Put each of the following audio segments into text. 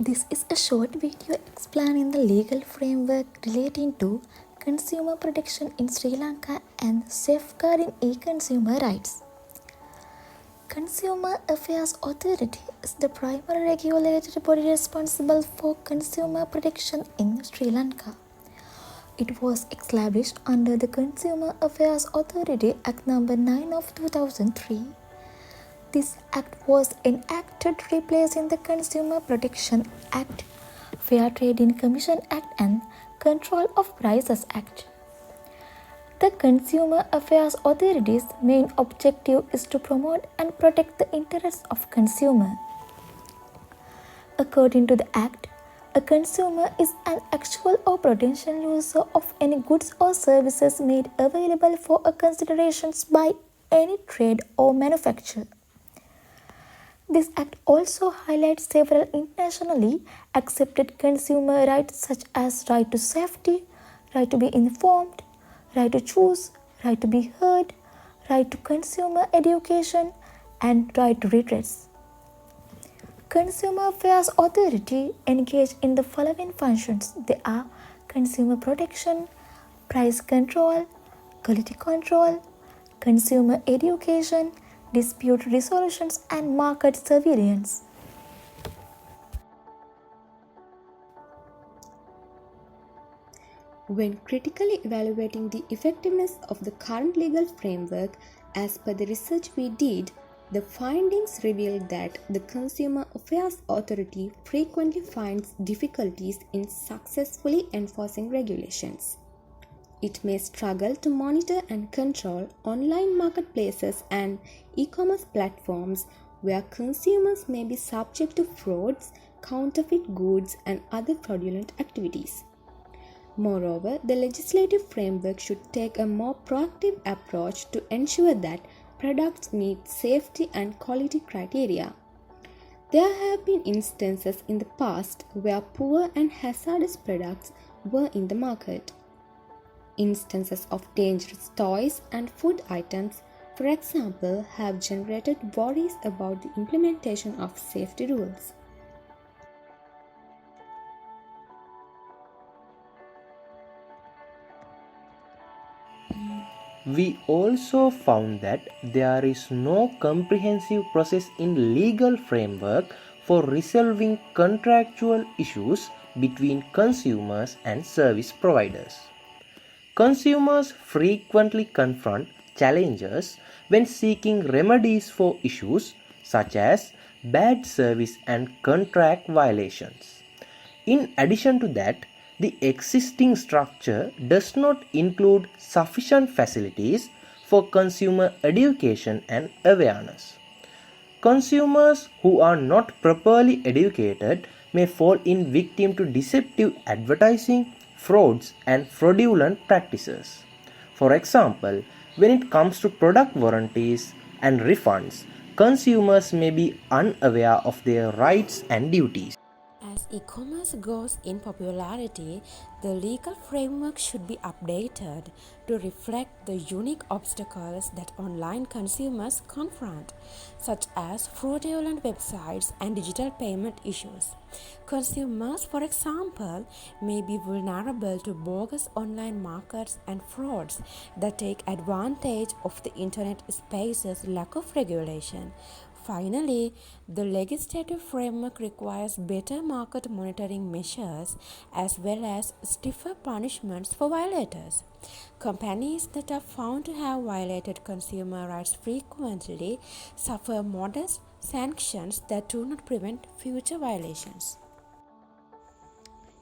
This is a short video explaining the legal framework relating to consumer protection in Sri Lanka and safeguarding e-consumer rights. Consumer Affairs Authority is the primary regulatory body responsible for consumer protection in Sri Lanka. It was established under the Consumer Affairs Authority Act No. 9 of 2003. This act was enacted replacing the Consumer Protection Act, Fair Trading Commission Act and Control of Prices Act. The Consumer Affairs Authority's main objective is to promote and protect the interests of consumers. According to the Act, a consumer is an actual or potential user of any goods or services made available for a consideration by any trade or manufacturer. This act also highlights several internationally accepted consumer rights such as right to safety, right to be informed, right to choose, right to be heard, right to consumer education, and right to redress. Consumer Affairs Authority engage in the following functions. They are consumer protection, price control, quality control, consumer education, dispute resolutions, and market surveillance. When critically evaluating the effectiveness of the current legal framework, as per the research we did, the findings revealed that the Consumer Affairs Authority frequently finds difficulties in successfully enforcing regulations. It may struggle to monitor and control online marketplaces and e-commerce platforms where consumers may be subject to frauds, counterfeit goods, and other fraudulent activities. Moreover, the legislative framework should take a more proactive approach to ensure that products meet safety and quality criteria. There have been instances in the past where poor and hazardous products were in the market. Instances of dangerous toys and food items, for example, have generated worries about the implementation of safety rules. We also found that there is no comprehensive process in legal framework for resolving contractual issues between consumers and service providers. Consumers frequently confront challenges when seeking remedies for issues such as bad service and contract violations. In addition to that, the existing structure does not include sufficient facilities for consumer education and awareness. Consumers who are not properly educated may fall in victim to deceptive advertising, frauds, and fraudulent practices. For example, when it comes to product warranties and refunds, consumers may be unaware of their rights and duties. As e-commerce grows in popularity, the legal framework should be updated to reflect the unique obstacles that online consumers confront, such as fraudulent websites and digital payment issues. Consumers, for example, may be vulnerable to bogus online markets and frauds that take advantage of the internet space's lack of regulation. Finally, the legislative framework requires better market monitoring measures as well as stiffer punishments for violators. Companies that are found to have violated consumer rights frequently suffer modest sanctions that do not prevent future violations.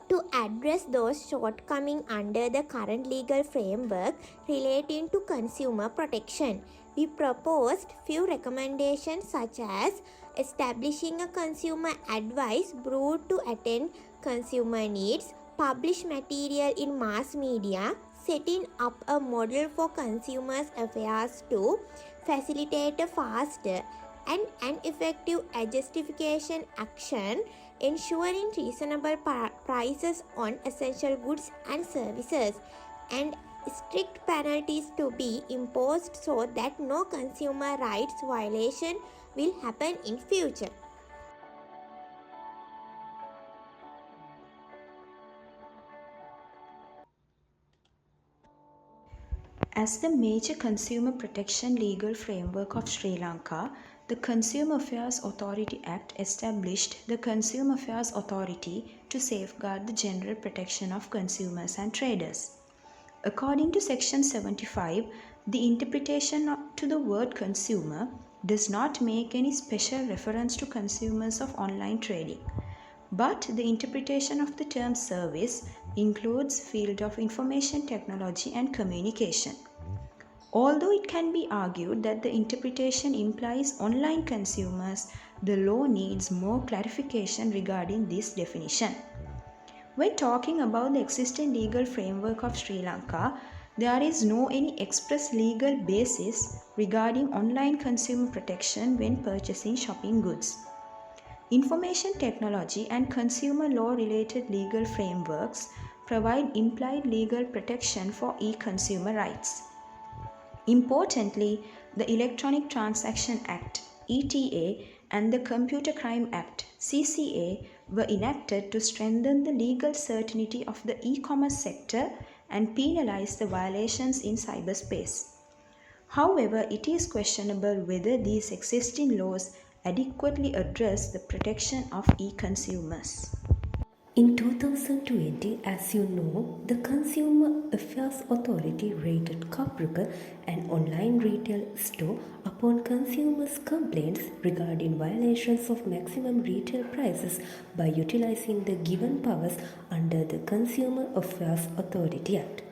To address those shortcomings under the current legal framework relating to consumer protection, we proposed few recommendations such as establishing a consumer advice bureau to attend consumer needs, publish material in mass media, setting up a model for consumers affairs to facilitate a faster and an effective justification action, ensuring reasonable prices on essential goods and services, and strict penalties to be imposed so that no consumer rights violation will happen in future. As the major consumer protection legal framework of Sri Lanka, the Consumer Affairs Authority Act established the Consumer Affairs Authority to safeguard the general protection of consumers and traders. According to Section 75, the interpretation to the word consumer does not make any special reference to consumers of online trading, but the interpretation of the term service includes field of information technology and communication. Although it can be argued that the interpretation implies online consumers, the law needs more clarification regarding this definition. When talking about the existing legal framework of Sri Lanka, there is no any express legal basis regarding online consumer protection when purchasing shopping goods. Information technology and consumer law related legal frameworks provide implied legal protection for e-consumer rights. Importantly, the Electronic Transaction Act (ETA) and the Computer Crime Act (CCA) were enacted to strengthen the legal certainty of the e-commerce sector and penalize the violations in cyberspace. However, it is questionable whether these existing laws adequately address the protection of e-consumers. In 2020, as you know, the Consumer Affairs Authority raided Kaprika, an online retail store, upon consumers' complaints regarding violations of maximum retail prices by utilizing the given powers under the Consumer Affairs Authority Act.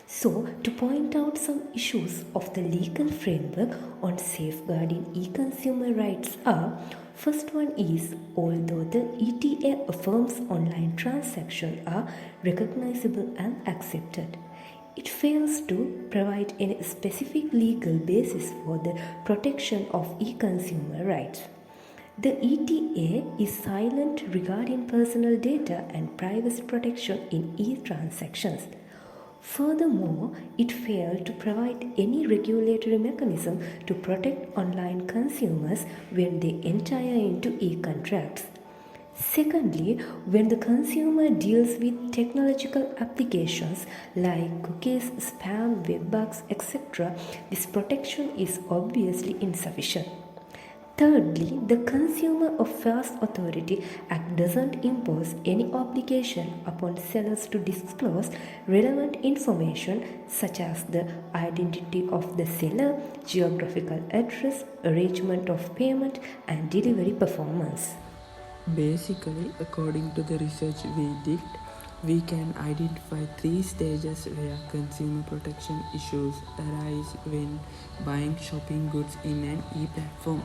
So, to point out some issues of the legal framework on safeguarding e-consumer rights are: first one is, although the ETA affirms online transactions are recognizable and accepted, it fails to provide any specific legal basis for the protection of e-consumer rights. The ETA is silent regarding personal data and privacy protection in e-transactions. Furthermore, it failed to provide any regulatory mechanism to protect online consumers when they enter into e-contracts. Secondly, when the consumer deals with technological applications like cookies, spam, web bugs, etc., this protection is obviously insufficient. Thirdly, the Consumer Affairs Authority Act doesn't impose any obligation upon sellers to disclose relevant information such as the identity of the seller, geographical address, arrangement of payment, and delivery performance. Basically, according to the research we did, we can identify 3 stages where consumer protection issues arise when buying shopping goods in an e-platform.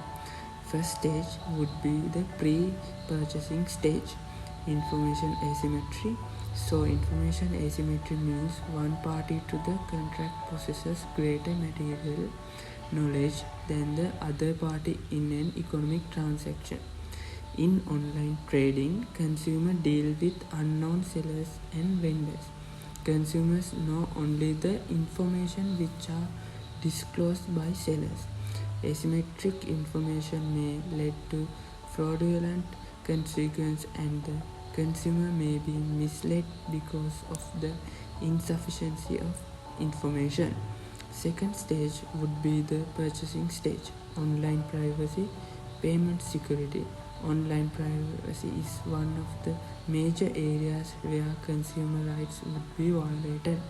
First stage would be the pre-purchasing stage, information asymmetry. So information asymmetry means one party to the contract possesses greater material knowledge than the other party in an economic transaction. In online trading, consumers deal with unknown sellers and vendors. Consumers know only the information which are disclosed by sellers. Asymmetric information may lead to fraudulent consequences and the consumer may be misled because of the insufficiency of information. Second stage would be the purchasing stage, online privacy, payment security. Online privacy is one of the major areas where consumer rights would be violated.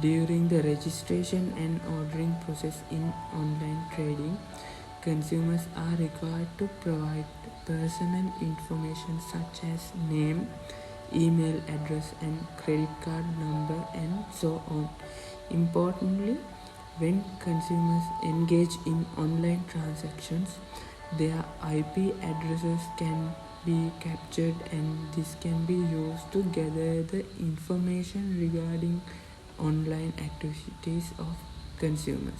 During the registration and ordering process in online trading, consumers are required to provide personal information such as name, email address and credit card number and so on. Importantly, when consumers engage in online transactions, their IP addresses can be captured and this can be used to gather the information regarding online activities of consumers.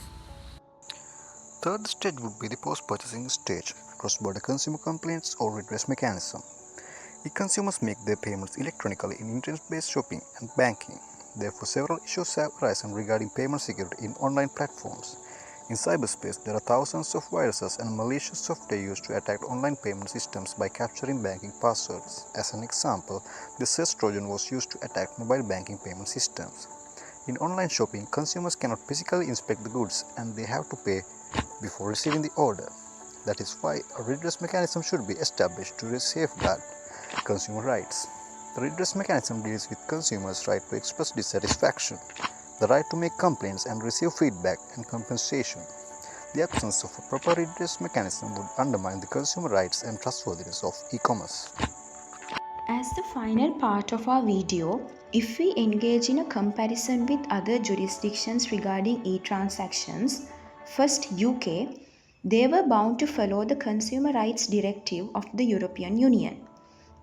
Third stage would be the post-purchasing stage, cross-border consumer complaints or redress mechanism. E-consumers make their payments electronically in internet-based shopping and banking. Therefore, several issues have arisen regarding payment security in online platforms. In cyberspace, there are thousands of viruses and malicious software used to attack online payment systems by capturing banking passwords. As an example, the SES Trojan was used to attack mobile banking payment systems. In online shopping, consumers cannot physically inspect the goods and they have to pay before receiving the order. That is why a redress mechanism should be established to safeguard consumer rights. The redress mechanism deals with consumers' right to express dissatisfaction, the right to make complaints and receive feedback and compensation. The absence of a proper redress mechanism would undermine the consumer rights and trustworthiness of e-commerce. As the final part of our video, if we engage in a comparison with other jurisdictions regarding e-transactions, first UK, they were bound to follow the Consumer Rights Directive of the European Union.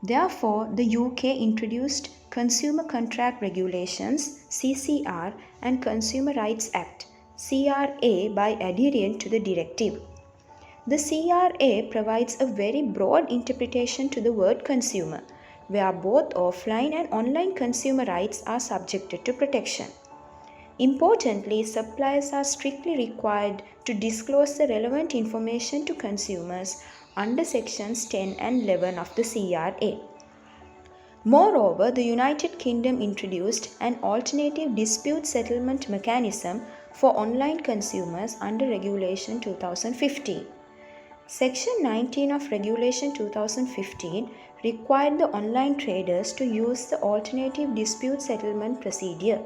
Therefore, the UK introduced Consumer Contract Regulations (CCR) and Consumer Rights Act (CRA) by adhering to the directive. The CRA provides a very broad interpretation to the word consumer, where both offline and online consumer rights are subjected to protection. Importantly, suppliers are strictly required to disclose the relevant information to consumers under sections 10 and 11 of the CRA. Moreover, the United Kingdom introduced an alternative dispute settlement mechanism for online consumers under Regulation 2015. Section 19 of Regulation 2015 required the online traders to use the alternative dispute settlement procedure.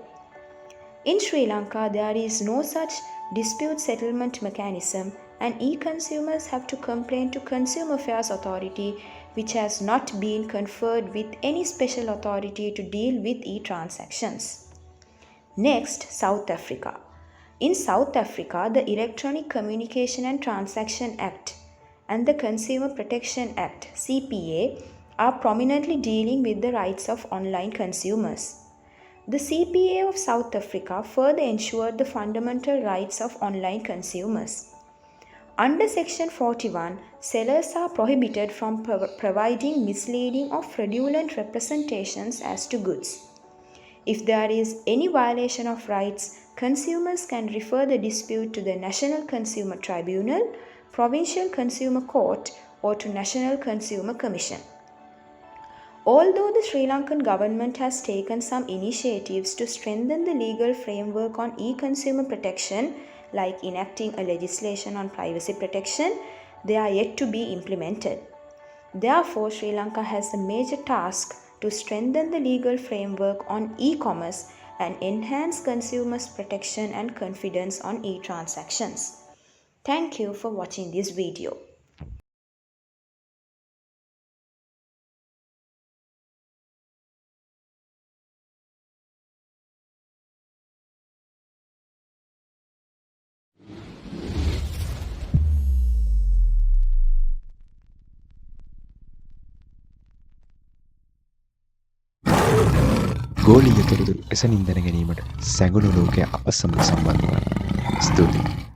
In Sri Lanka, there is no such dispute settlement mechanism, and e-consumers have to complain to Consumer Affairs Authority, which has not been conferred with any special authority to deal with e-transactions. Next, South Africa. In South Africa, the Electronic Communication and Transaction Act and the Consumer Protection Act (CPA) are prominently dealing with the rights of online consumers. The CPA of South Africa further ensured the fundamental rights of online consumers. Under Section 41, sellers are prohibited from providing misleading or fraudulent representations as to goods. If there is any violation of rights, consumers can refer the dispute to the National Consumer Tribunal, Provincial Consumer Court, or to National Consumer Commission. Although the Sri Lankan government has taken some initiatives to strengthen the legal framework on e-consumer protection, like enacting a legislation on privacy protection, they are yet to be implemented. Therefore, Sri Lanka has a major task to strengthen the legal framework on e-commerce and enhance consumers' protection and confidence on e-transactions. Thank you for watching this video. ගෝලීය තොරතුරු එසනින් දැන ගැනීමට සැඟුණු ලෝකය අප සමග සම්බන්ධ වන්න. ස්තුතියි.